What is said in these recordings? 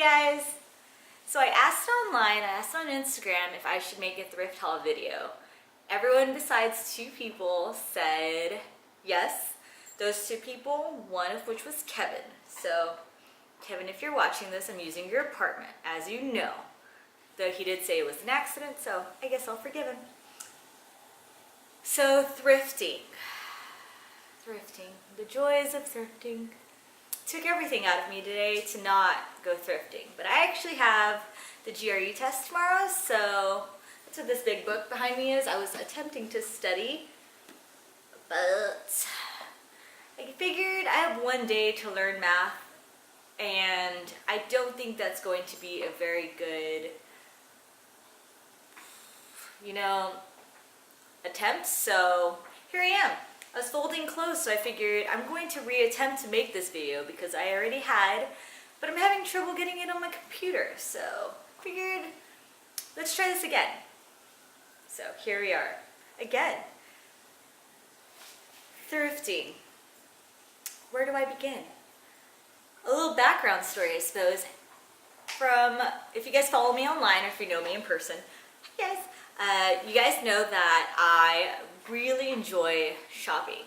guys! So I asked on Instagram if I should make a thrift haul video. Everyone besides 2 people said yes. Those 2 people, one of which was Kevin. So Kevin, if you're watching this, I'm using your apartment, as you know. Though he did say it was an accident, so I guess I'll forgive him. So thrifting. The joys of thrifting. Took everything out of me today to not go thrifting, but I actually have the GRE test tomorrow, so that's what this big book behind me is. I was attempting to study, but I figured I have one day to learn math, and I don't think that's going to be a very good, attempt, so here I am. I was folding clothes, so I figured I'm going to reattempt to make this video because I already had, but I'm having trouble getting it on my computer, so I figured let's try this again. So here we are, again. Thrifting. Where do I begin? A little background story, I suppose. If you guys follow me online or if you know me in person, hi guys. You guys know that I really enjoy shopping.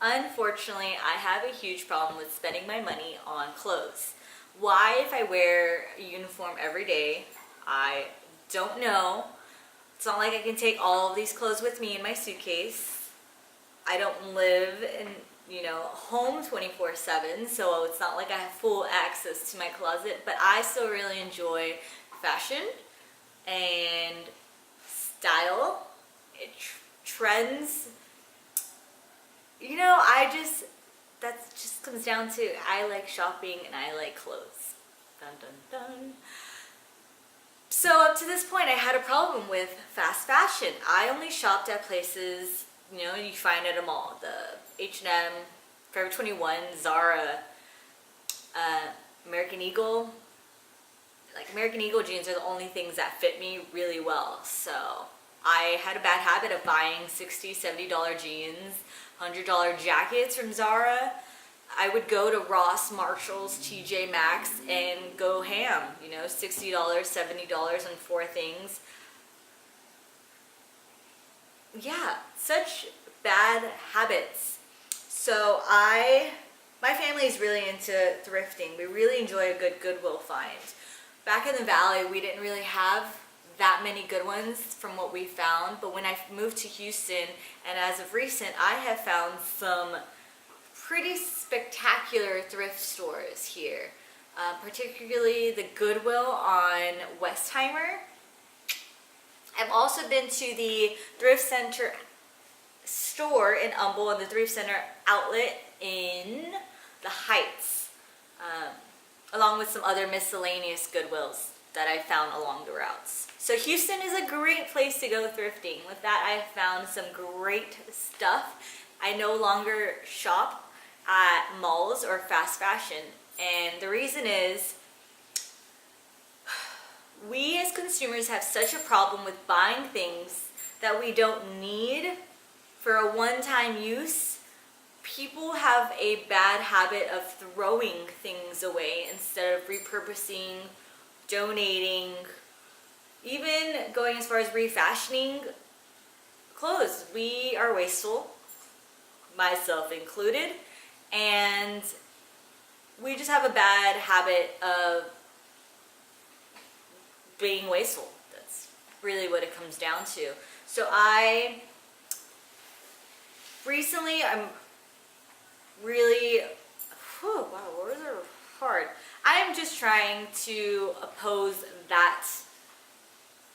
Unfortunately, I have a huge problem with spending my money on clothes. Why, if I wear a uniform every day? I don't know. It's not like I can take all of these clothes with me in my suitcase. I don't live in, home 24/7, so it's not like I have full access to my closet, but I still really enjoy fashion and style, trends. That just comes down to I like shopping and I like clothes. Dun dun dun. So up to this point I had a problem with fast fashion. I only shopped at places, you find at a mall. The H&M, Forever 21, Zara, American Eagle. Like American Eagle jeans are the only things that fit me really well. So I had a bad habit of buying $60, $70 jeans, $100 jackets from Zara. I would go to Ross, Marshalls, TJ Maxx and go ham, $60, $70 on 4 things. Yeah, such bad habits. So my family is really into thrifting. We really enjoy a good Goodwill find. Back in the valley, we didn't really have that many good ones from what we found, but when I moved to Houston, and as of recent, I have found some pretty spectacular thrift stores here, particularly the Goodwill on Westheimer. I've also been to the Thrift Center store in Humble and the Thrift Center outlet in the Heights, along with some other miscellaneous Goodwills that I found along the routes. So Houston is a great place to go thrifting. With that, I have found some great stuff. I no longer shop at malls or fast fashion, and the reason is we as consumers have such a problem with buying things that we don't need for a one-time use. People have a bad habit of throwing things away instead of repurposing, donating, even going as far as refashioning clothes. We are wasteful, myself included, and we just have a bad habit of being wasteful. That's really what it comes down to. So I'm really, wow, words are hard. I am just trying to oppose that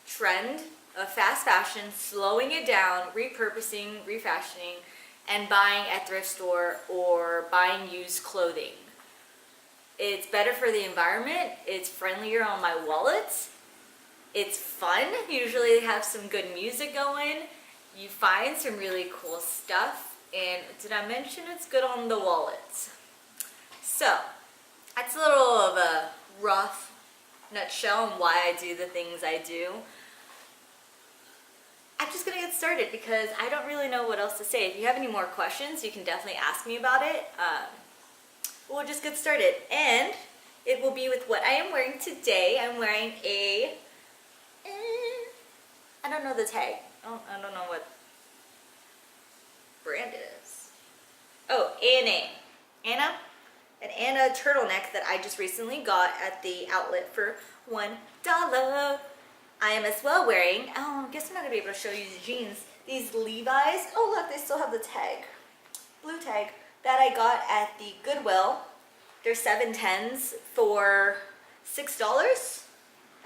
trend of fast fashion, slowing it down, repurposing, refashioning, and buying at thrift store or buying used clothing. It's better for the environment, it's friendlier on my wallet, it's fun. Usually they have some good music going, you find some really cool stuff, and did I mention it's good on the wallet? So that's a little of a rough nutshell on why I do the things I do. I'm just gonna get started because I don't really know what else to say. If you have any more questions, you can definitely ask me about it. We'll just get started. And it will be with what I am wearing today. I'm wearing a, I don't know the tag. I don't know what brand it is. Oh, Anna. An Anna turtleneck that I just recently got at the outlet for $1. I am as well wearing, I guess I'm not gonna be able to show you the jeans. These Levi's, oh look, they still have the tag, blue tag, that I got at the Goodwill. They're 710s for $6,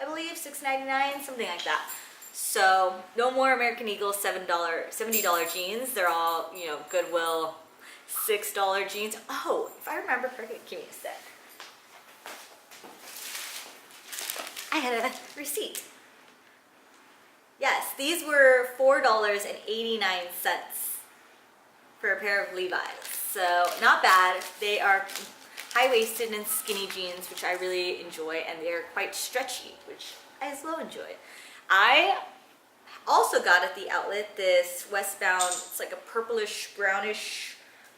I believe, $6.99, something like that. So no more American Eagle $70 jeans. They're all, you know, Goodwill $6 jeans. Oh, if I remember correctly, give me a sec. I had a receipt. Yes, these were $4.89 for a pair of Levi's. So not bad. They are high-waisted and skinny jeans, which I really enjoy, and they are quite stretchy, which I as well enjoy. I also got at the outlet this Westbound, it's like a purplish, brownish,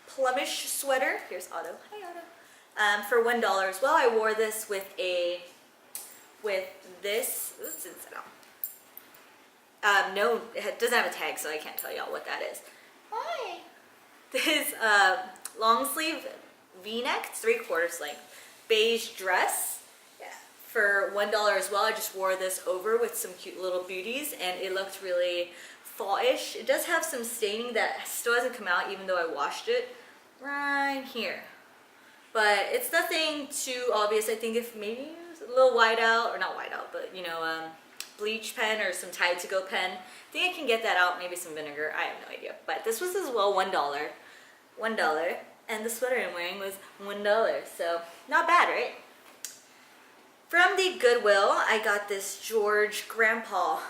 plumish sweater. Here's Otto. Hi, Otto. For $1 as well. I wore this with this. Oops, it's out. No, it doesn't have a tag, so I can't tell y'all what that is. Hi. This long sleeve V-neck, 3/4 length, beige dress. Yeah, for $1 as well. I just wore this over with some cute little beauties, and it looked really fall-ish. It does have some staining that still hasn't come out, even though I washed it right here. But it's nothing too obvious. I think if maybe a little white out, or not white out, but you know, bleach pen or some Tide to Go pen. I think I can get that out, maybe some vinegar. I have no idea. But this was as well $1. $1. And the sweater I'm wearing was $1. So not bad, right? From the Goodwill, I got this George Grandpa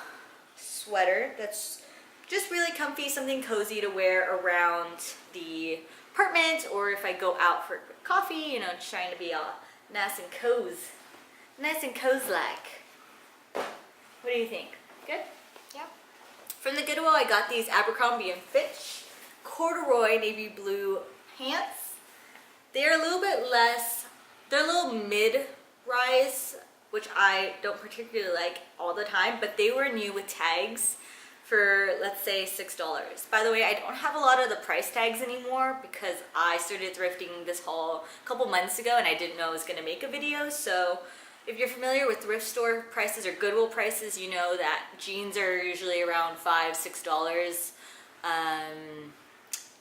sweater that's just really comfy, something cozy to wear around the apartment, or if I go out for coffee, you know, trying to be all nice and cozy-like. What do you think? Good? Yeah. From the Goodwill, I got these Abercrombie & Fitch corduroy navy blue pants. They're a little bit less, they're a little mid-rise, which I don't particularly like all the time, but they were new with tags for, let's say, $6. By the way, I don't have a lot of the price tags anymore because I started thrifting this haul a couple months ago and I didn't know I was going to make a video. So if you're familiar with thrift store prices or Goodwill prices, you know that jeans are usually around $5, $6.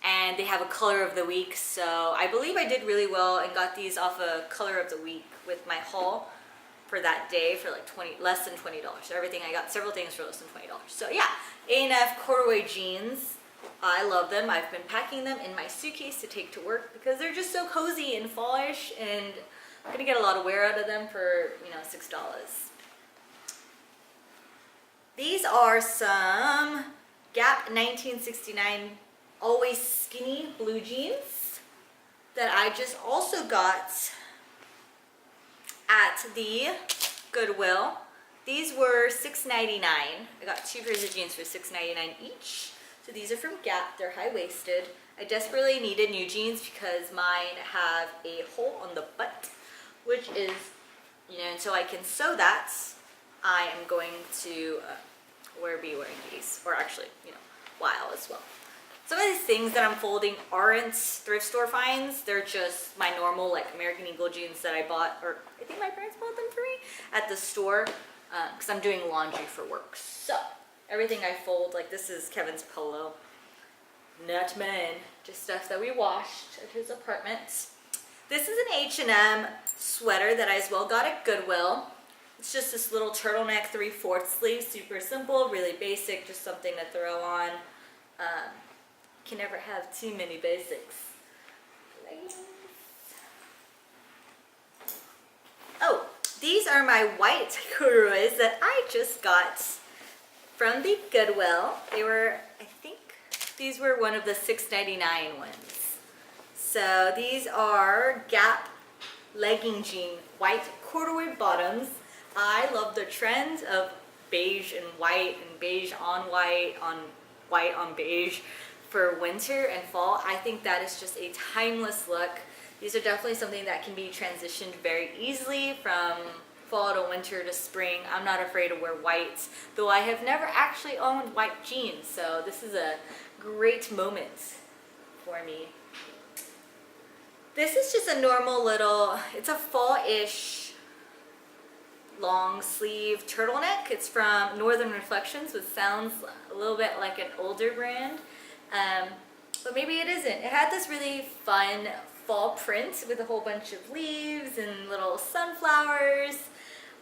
And they have a color of the week. So I believe I did really well and got these off a color of the week with my haul for that day for like less than $20. So everything, I got several things for less than $20. So yeah, A&F corduroy jeans. I love them. I've been packing them in my suitcase to take to work because they're just so cozy and fallish, and I'm gonna get a lot of wear out of them for, you know, $6. These are some Gap 1969 always skinny blue jeans that I just also got at the Goodwill. These were $6.99. I got 2 pairs of jeans for $6.99 each. So these are from Gap. They're high-waisted. I desperately needed new jeans because mine have a hole on the butt, which is, you know, until I can sew that, I am going to be wearing these, or actually, you know, while as well. Some of these things that I'm folding aren't thrift store finds. They're just my normal, like, American Eagle jeans that I bought, or I think my parents bought them for me at the store because I'm doing laundry for work. So everything I fold, like this is Kevin's polo, not mine, just stuff that we washed at his apartment. This is an H&M sweater that I as well got at Goodwill. It's just this little turtleneck 3/4 sleeve, super simple, really basic, just something to throw on. Can never have too many basics. Oh, these are my white corduroys that I just got from the Goodwill. They were, I think, these were one of the $6.99 ones. So these are Gap legging jean, white corduroy bottoms. I love the trend of beige and beige on white on beige for winter and fall. I think that is just a timeless look. These are definitely something that can be transitioned very easily from fall to winter to spring. I'm not afraid to wear whites, though I have never actually owned white jeans, so this is a great moment for me. This is just a normal little, it's a fall-ish long sleeve turtleneck. It's from Northern Reflections, which sounds a little bit like an older brand, but maybe it isn't. It had this really fun fall print with a whole bunch of leaves and little sunflowers.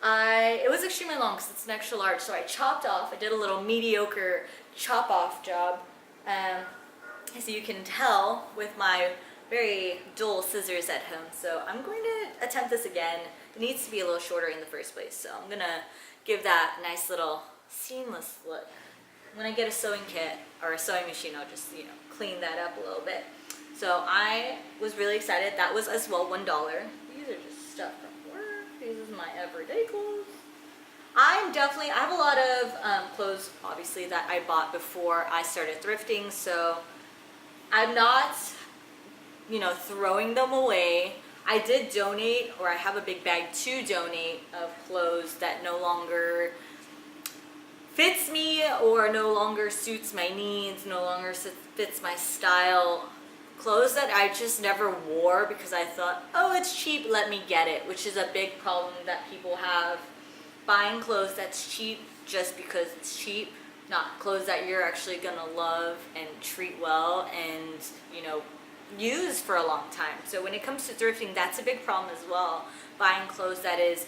It was extremely long because it's an extra large, so I chopped off. I did a little mediocre chop off job, as you can tell with my very dull scissors at home. So I'm going to attempt this again. It needs to be a little shorter in the first place, so I'm gonna give that a nice little seamless look. When I get a sewing kit or a sewing machine, I'll just, clean that up a little bit. So I was really excited. That was as well $1. These are just stuff from work. This is my everyday clothes. I have a lot of clothes, obviously, that I bought before I started thrifting, so I'm not, throwing them away. I did donate, or I have a big bag to donate of clothes that no longer fits me or no longer suits my needs, no longer fits my style. Clothes that I just never wore because I thought, oh, it's cheap, let me get it, which is a big problem that people have. Buying clothes that's cheap just because it's cheap, not clothes that you're actually gonna love and treat well and, use for a long time. So when it comes to thrifting, that's a big problem as well. Buying clothes that is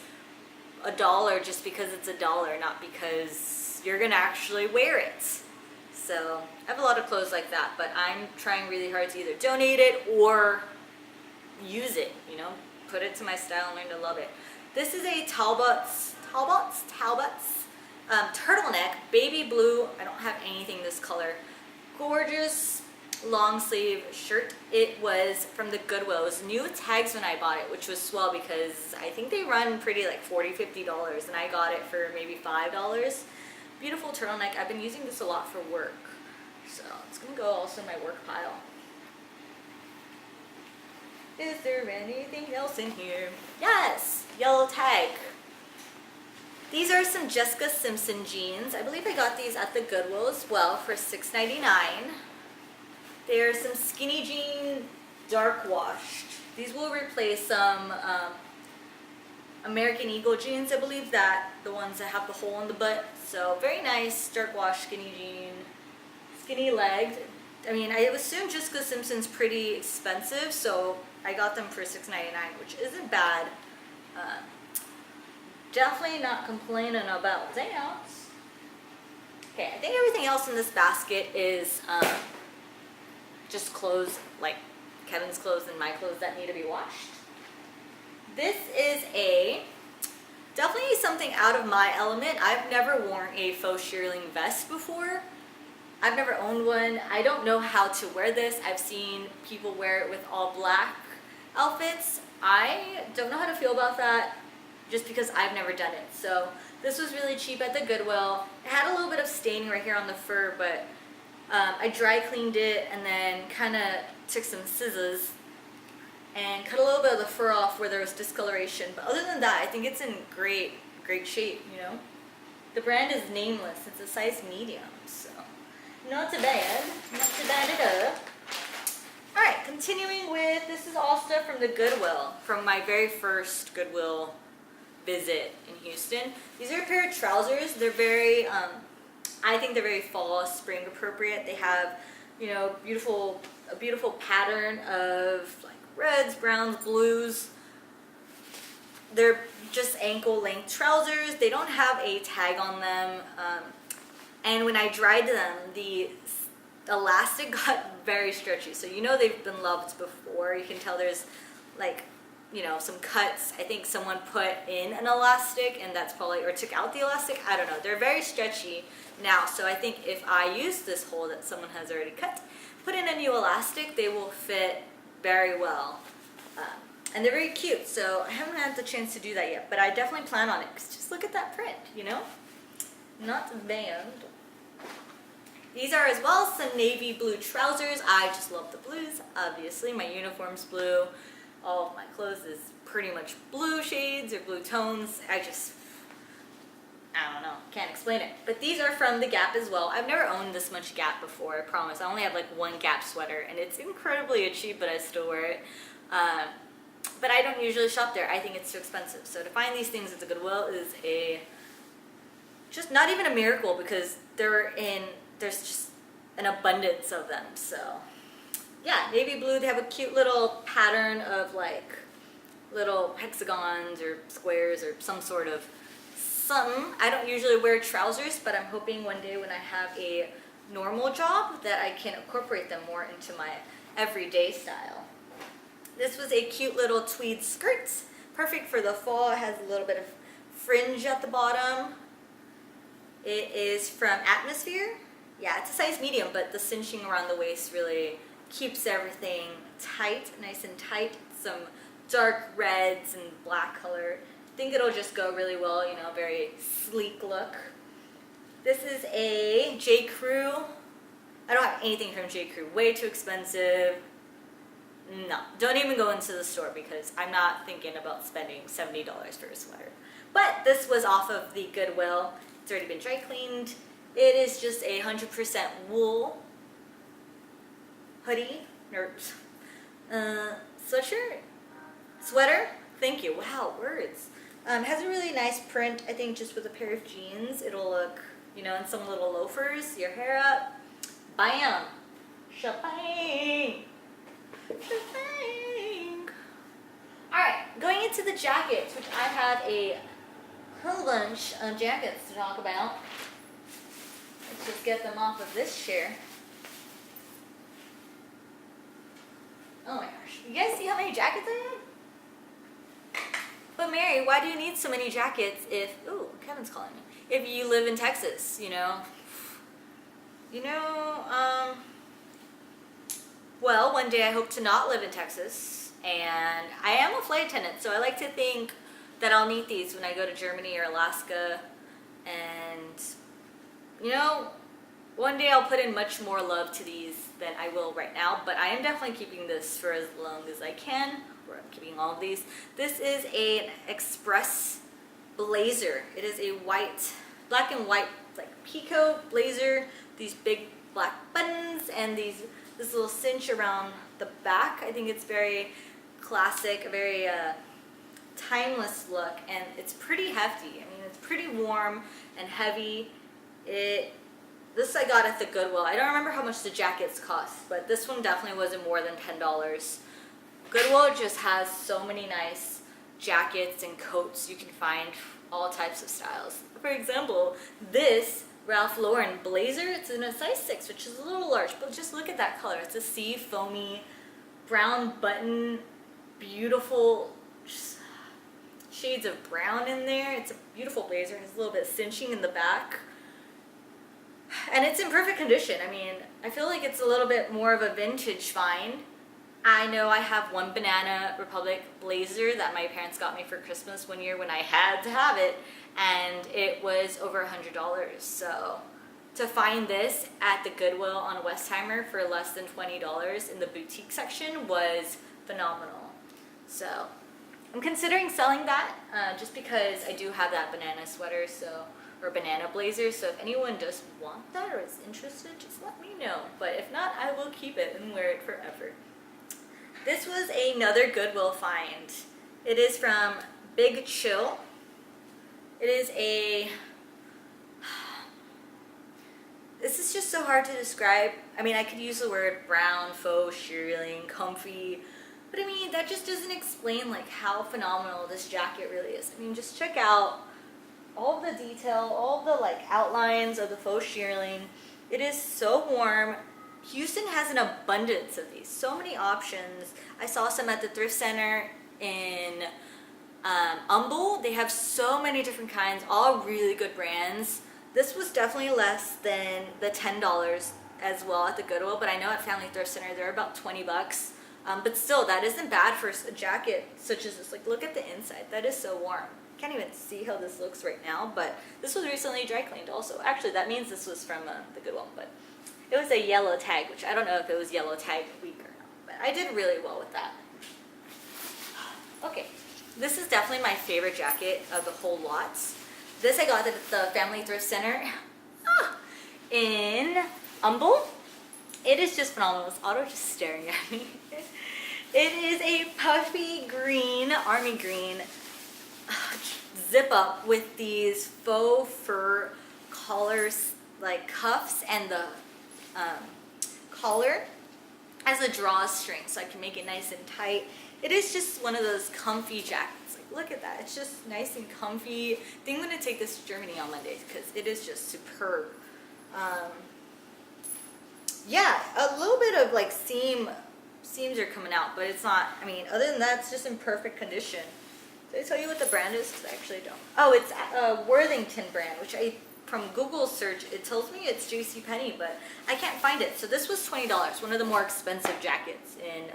$1 just because it's $1, not because you're gonna actually wear it. So I have a lot of clothes like that, but I'm trying really hard to either donate it or use it, put it to my style and learn to love it. This is a Talbot's turtleneck, baby blue. I don't have anything this color. Gorgeous long sleeve shirt. It was from the Goodwill. It was new tags when I bought it, which was swell because I think they run pretty like $40, $50, and I got it for maybe $5. Beautiful turtleneck. I've been using this a lot for work, so it's gonna go also in my work pile. Is there anything else in here? Yes, yellow tag. These are some Jessica Simpson jeans. I believe I got these at the Goodwill as well for $6.99. They're some skinny jean, dark washed. These will replace some American Eagle jeans, I believe, that the ones that have the hole in the butt. So very nice, dark wash, skinny jean, skinny legged. I mean, I assume Jessica Simpson's pretty expensive, so I got them for $6.99, which isn't bad. Definitely not complaining about that. Okay, I think everything else in this basket is just clothes, like Kevin's clothes and my clothes that need to be washed. This is definitely something out of my element. I've never worn a faux shearling vest before. I've never owned one. I don't know how to wear this. I've seen people wear it with all black outfits. I don't know how to feel about that just because I've never done it. So this was really cheap at the Goodwill. It had a little bit of staining right here on the fur, but I dry cleaned it and then kind of took some scissors and cut a little bit of the fur off where there was discoloration. But other than that, I think it's in great shape, The brand is nameless. It's a size medium, so not too bad. Not too bad at all. Alright, continuing with, this is all stuff from the Goodwill, from my very first Goodwill visit in Houston. These are a pair of trousers. They're very, I think they're very fall, spring appropriate. They have, a beautiful pattern of like reds, browns, blues. They're just ankle length trousers. They don't have a tag on them. And when I dried them, the elastic got very stretchy. So they've been loved before. You can tell there's like, some cuts. I think someone put in an elastic and that's probably, or took out the elastic. I don't know. They're very stretchy now. So I think if I use this hole that someone has already cut, put in a new elastic, they will fit very well. And they're very cute. So I haven't had the chance to do that yet, but I definitely plan on it. Because just look at that print, Not bad. These are as well some navy blue trousers. I just love the blues, obviously. My uniform's blue. all of my clothes is pretty much blue shades or blue tones. I don't know, can't explain it. But these are from the Gap as well. I've never owned this much Gap before, I promise. I only have like one Gap sweater, and it's incredibly cheap, but I still wear it. But I don't usually shop there. I think it's too expensive. So to find these things at the Goodwill is just not even a miracle, because there's just an abundance of them. So yeah, navy blue, they have a cute little pattern of like little hexagons or squares or some sort of something. I don't usually wear trousers, but I'm hoping one day when I have a normal job that I can incorporate them more into my everyday style. This was a cute little tweed skirt, perfect for the fall. It has a little bit of fringe at the bottom. It is from Atmosphere. Yeah, it's a size medium, but the cinching around the waist really keeps everything tight, nice and tight. Some dark reds and black color. I think it'll just go really well, you know, very sleek look. This is a J. Crew. I don't have anything from J. Crew. Way too expensive. No, don't even go into the store, because I'm not thinking about spending $70 for a sweater. But this was off of the Goodwill. It's already been dry cleaned. It is just a 100% wool hoodie, or sweater. Thank you. Wow, words. Has a really nice print. I think just with a pair of jeans, it'll look, you know, and some little loafers, your hair up. Bam! Shopping! Alright, going into the jackets, which I have a whole bunch of jackets to talk about. Let's just get them off of this chair. Oh my gosh. You guys see how many jackets I have? But Mary, why do you need so many jackets if, ooh, Kevin's calling me, if you live in Texas, you know? Well, one day I hope to not live in Texas, and I am a flight attendant, so I like to think that I'll need these when I go to Germany or Alaska, and, you know, one day I'll put in much more love to these than I will right now, but I am definitely keeping this for as long as I can, or I'm keeping all of these. This is an Express blazer. It is a black and white, like Pico blazer, these big black buttons, and this little cinch around the back. I think it's very classic, a very timeless look, and it's pretty hefty. I mean, it's pretty warm and heavy. This I got at the Goodwill. I don't remember how much the jackets cost, but this one definitely wasn't more than $10. Goodwill just has so many nice jackets and coats. You can find all types of styles. For example, this Ralph Lauren blazer, it's in a size 6, which is a little large, but just look at that color. It's a sea foamy brown button, beautiful shades of brown in there. It's a beautiful blazer. It has a little bit of cinching in the back, and it's in perfect condition. I mean, I feel like it's a little bit more of a vintage find. I know I have one Banana Republic blazer that my parents got me for Christmas one year when I had to have it, and it was over $100. So to find this at the Goodwill on Westheimer for less than $20 in the boutique section was phenomenal. So I'm considering selling that just because I do have that banana sweater, or banana blazer. So if anyone does want that or is interested, just let me know. But if not, I will keep it and wear it forever. This was another Goodwill find. It is from Big Chill. It is this is just so hard to describe. I mean, I could use the word brown, faux, shearling, comfy, but I mean, that just doesn't explain like how phenomenal this jacket really is. I mean, just check out all the detail, all the like outlines of the faux shearling. It is so warm. Houston has an abundance of these, so many options. I saw some at the Thrift Center in Humble. They have so many different kinds, all really good brands. This was definitely less than the $10 as well at the Goodwill, but I know at Family Thrift Center they're about $20. But still, that isn't bad for a jacket such as this. Like, look at the inside. That is so warm. Can't even see how this looks right now, but this was recently dry cleaned also. Actually, that means this was from the Goodwill, but it was a yellow tag, which I don't know if it was yellow tag week or not, but I did really well with that. Okay, this is definitely my favorite jacket of the whole lot. This I got at the Family Thrift Center in Humble. It is just phenomenal. It's Otto just staring at me. It is a puffy green, army green zip up with these faux fur collars, like cuffs, and the collar as a drawstring, so I can make it nice and tight. It is just one of those comfy jackets. Like, look at that. It's just nice and comfy. I think I'm going to take this to Germany on Monday because it is just superb. Yeah, a little bit of like seams are coming out, but it's not, I mean, other than that, it's just in perfect condition. Did I tell you what the brand is? Because I actually don't. Oh, it's a Worthington brand, which from Google search, it tells me it's JCPenney, but I can't find it. So this was $20, one of the more expensive jackets in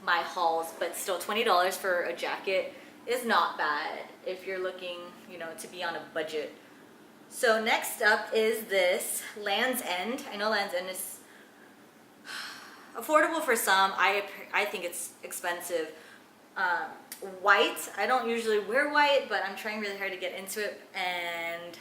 my hauls, but still $20 for a jacket is not bad if you're looking, you know, to be on a budget. So next up is this Land's End. I know Land's End is affordable for some. I think it's expensive. White. I don't usually wear white, but I'm trying really hard to get into it, and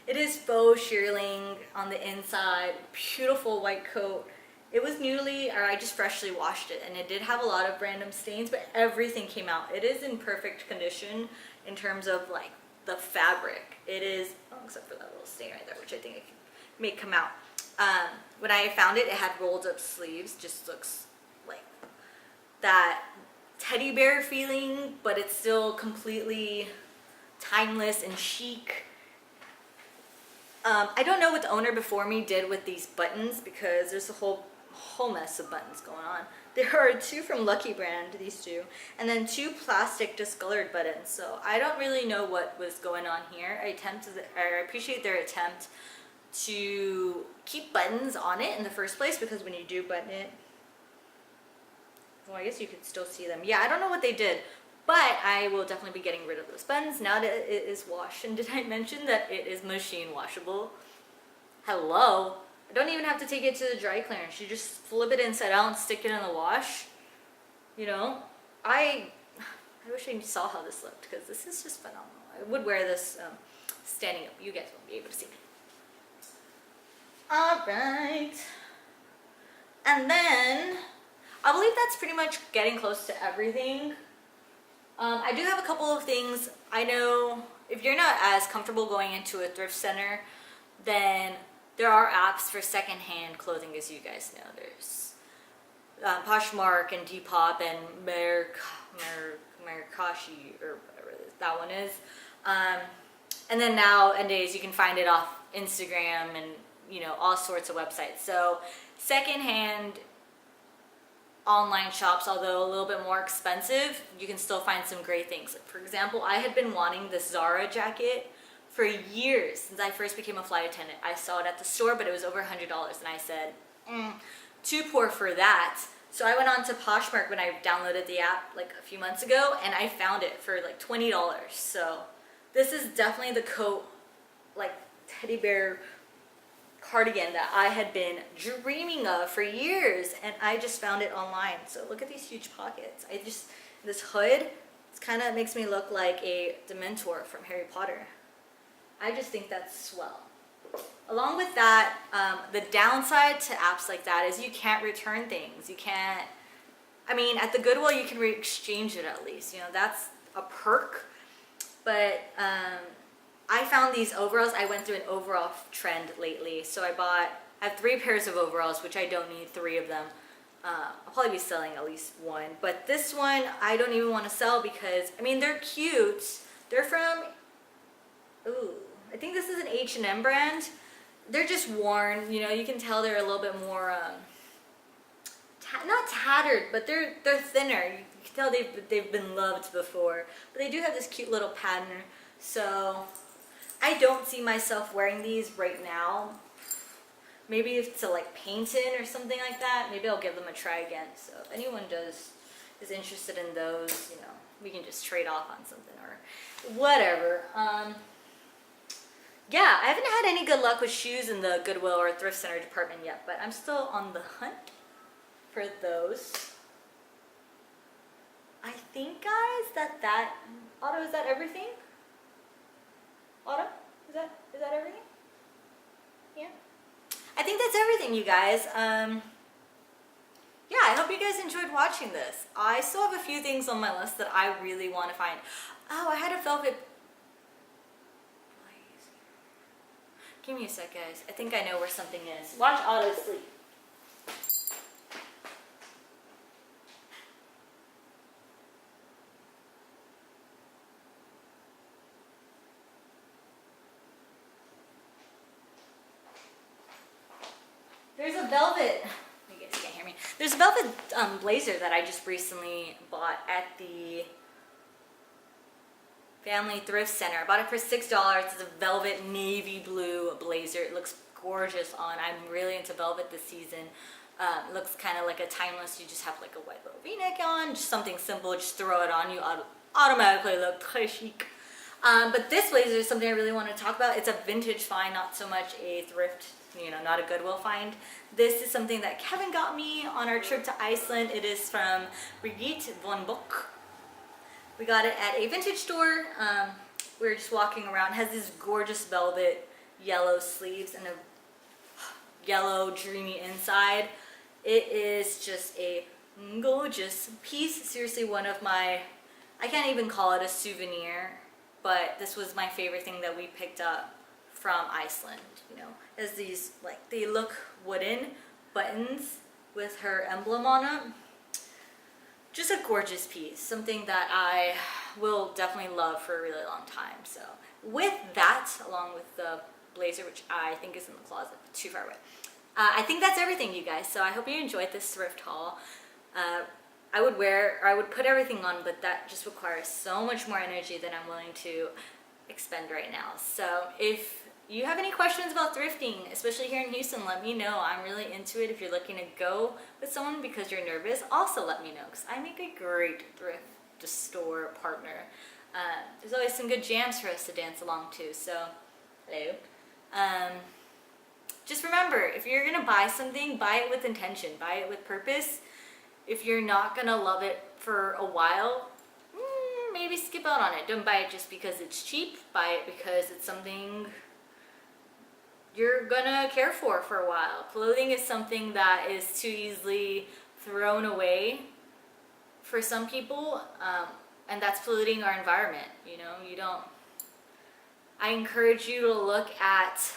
it is faux shearling on the inside. Beautiful white coat. It was I just freshly washed it, and it did have a lot of random stains, but everything came out. It is in perfect condition in terms of like the fabric. It is, oh, except for that little stain right there, which I think may come out. When I found it, it had rolled up sleeves. Just looks like that teddy bear feeling, but it's still completely timeless and chic. I don't know what the owner before me did with these buttons because there's a whole mess of buttons going on. There are 2 from Lucky Brand, these 2, and then 2 plastic discolored buttons. So I don't really know what was going on here. I appreciate their attempt to keep buttons on it in the first place, because when you do button it, well, I guess you could still see them. Yeah, I don't know what they did, but I will definitely be getting rid of those buttons now that it is washed. And did I mention that it is machine washable? Hello. I don't even have to take it to the dry clearance. You just flip it inside out and stick it in the wash. You know, I wish I saw how this looked, because this is just phenomenal. I would wear this standing up. You guys won't be able to see me. All right. And then I believe that's pretty much getting close to everything. I do have a couple of things. I know if you're not as comfortable going into a thrift center, then there are apps for secondhand clothing, as you guys know. There's Poshmark and Depop and Mercashi, or whatever that one is. And then nowadays you can find it off Instagram and, you know, all sorts of websites. So secondhand online shops, although a little bit more expensive, you can still find some great things. Like, for example, I had been wanting this Zara jacket for years since I first became a flight attendant. I saw it at the store, but it was over $100, and I said, too poor for that. So I went on to Poshmark when I downloaded the app like a few months ago, and I found it for like $20. So this is definitely the coat, like teddy bear cardigan that I had been dreaming of for years, and I just found it online. So look at these huge pockets. This hood, it kind of makes me look like a Dementor from Harry Potter. I just think that's swell. Along with that, the downside to apps like that is you can't return things. You can't, I mean, at the Goodwill you can exchange it at least. You know, that's a perk. But I found these overalls. I went through an overall trend lately, so I have 3 pairs of overalls, which I don't need 3 of them. I'll probably be selling at least 1, but this one I don't even want to sell because, I mean, they're cute. They're from, I think this is an H&M brand. They're just worn, you know, you can tell they're a little bit more, not tattered, but they're thinner. You can tell they've been loved before, but they do have this cute little pattern. So I don't see myself wearing these right now. Maybe if to like paint in or something like that, maybe I'll give them a try again. So if anyone is interested in those, you know, we can just trade off on something or whatever. Yeah, I haven't had any good luck with shoes in the Goodwill or thrift center department yet, but I'm still on the hunt for those. I think, guys, that Otto, is that everything? Otto, is that everything? Yeah. I think that's everything, you guys. Yeah, I hope you guys enjoyed watching this. I still have a few things on my list that I really want to find. Oh, I had a velvet. Give me a sec, guys. I think I know where something is. Watch Otto sleep. There's a velvet. You guys can't hear me. There's a velvet blazer that I just recently bought at the Family Thrift Center. I bought it for $6. It's a velvet navy blue blazer. It looks gorgeous on. I'm really into velvet this season. It looks kind of like a timeless. You just have like a white little V-neck on, just something simple. Just throw it on, you automatically look très chic. But this blazer is something I really want to talk about. It's a vintage find, not so much a thrift, not a Goodwill find. This is something that Kevin got me on our trip to Iceland. It is from Brigitte von Bock. We got it at a vintage store. We were just walking around. It has these gorgeous velvet yellow sleeves and a yellow dreamy inside. It is just a gorgeous piece. Seriously, one of my, I can't even call it a souvenir, but this was my favorite thing that we picked up from Iceland. As these, like, they look wooden buttons with her emblem on them. Just a gorgeous piece, something that I will definitely love for a really long time. So with that, along with the blazer, which I think is in the closet, too far away, I think that's everything, you guys. So I hope you enjoyed this thrift haul. I would put everything on, but that just requires so much more energy than I'm willing to expend right now. So if you have any questions about thrifting, especially here in Houston, let me know. I'm really into it. If you're looking to go with someone because you're nervous, also let me know, because I make a great thrift store partner. There's always some good jams for us to dance along to, so hello. Just remember, if you're gonna buy something, buy it with intention, buy it with purpose. If you're not gonna love it for a while, maybe skip out on it. Don't buy it just because it's cheap. Buy it because it's something you're gonna care for a while. Clothing is something that is too easily thrown away for some people, and that's polluting our environment. I encourage you to look at,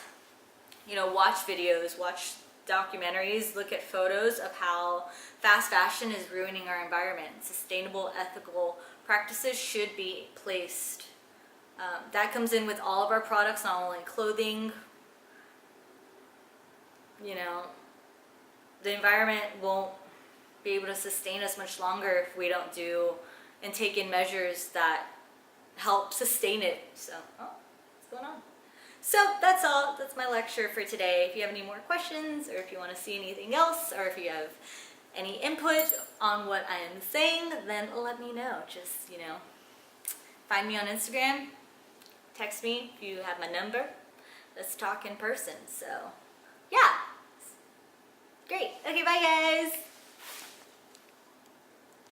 watch videos, watch documentaries, look at photos of how fast fashion is ruining our environment. Sustainable, ethical practices should be placed. That comes in with all of our products, not only clothing. The environment won't be able to sustain us much longer if we don't do and take in measures that help sustain it. So, what's going on? So that's all. That's my lecture for today. If you have any more questions, or if you want to see anything else, or if you have any input on what I am saying, then let me know. Just, find me on Instagram, text me if you have my number. Let's talk in person. So, yeah. Great. Okay, bye guys.